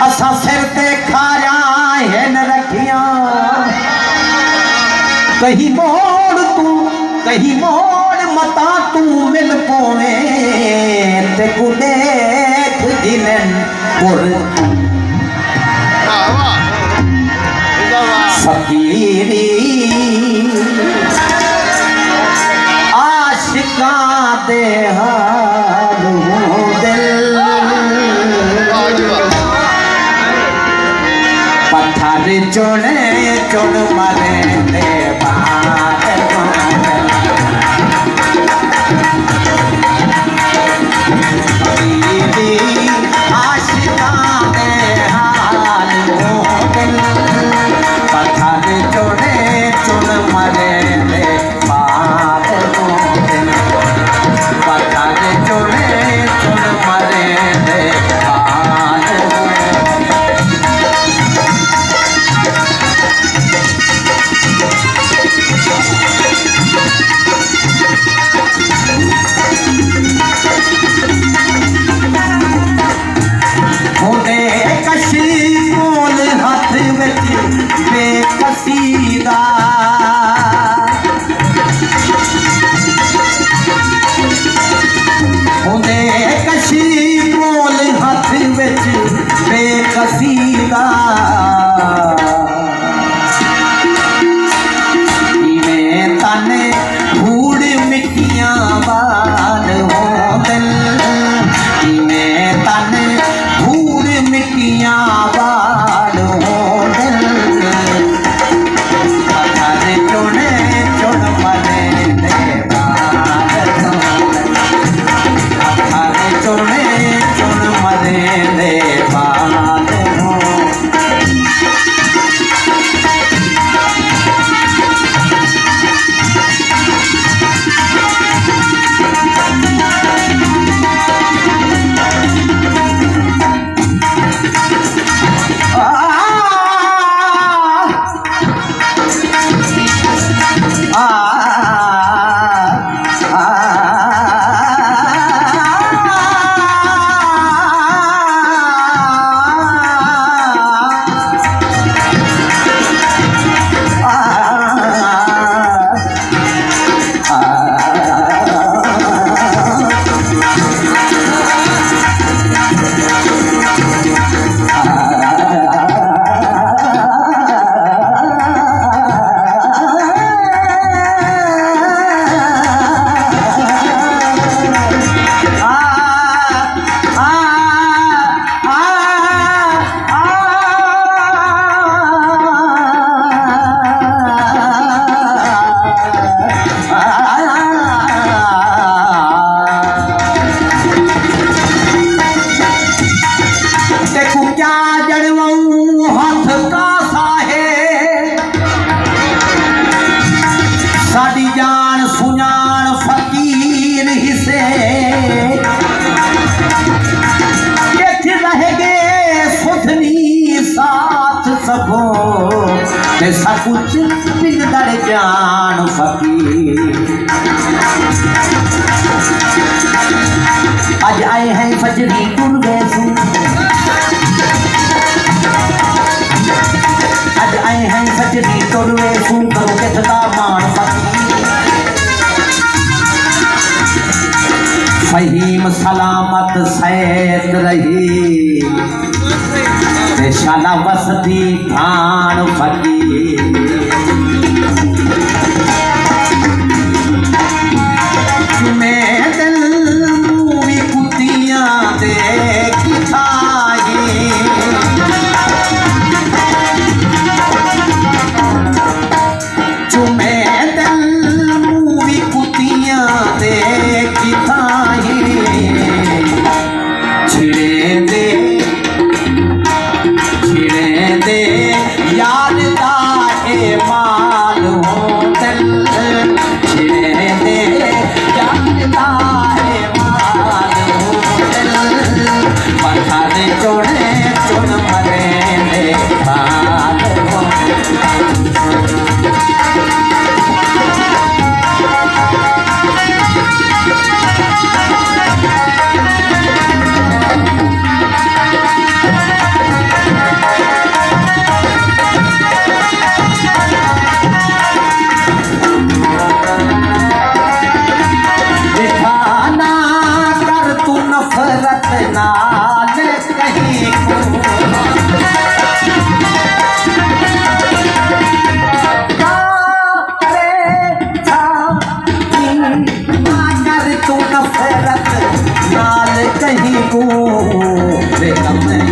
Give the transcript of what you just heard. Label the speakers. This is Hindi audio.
Speaker 1: असा सिर ते खाया है न रखिया कहीं मोड़ मता तू मिल पोवे ते को देख दिलन पुर फकीरी आशिका दे हाल दिल पत्थर चुने चुन मरे दे आशिका दे हाल दिल पत्थर चुने चुन मरे दे पत्थर चुने चुन मरे दे बेकसीदा होंदे कशी कोल हथ विच बेकसीदा इवें तन धूड़ मिट्टियां वाल होंदन इवें तन धूड़ मिट्टियां वाल होंदन साड़ी जान सुजान फकीर हिसे रह गए सुधनी साथ सबो ते सब कुछ बिगड़ जान फकीर आज आए हैं फजरी गुरबे सू आज आए हैं फजरी गुरबे सू करो के सदा मान फहीम सलामत सैद रही शाला वसती भान फकीर मैं दिल मूवी कुतियां देख खाई चुमे दिल मूवी कुतियां देख खाई छिड़े दे याद दाए माल हो दिल छिड़े दे याद दाए माल हो दिल पत्थर चुने चुन मरे दे बाल हो कहीं को तू नफरत नाल कहीं को बेगम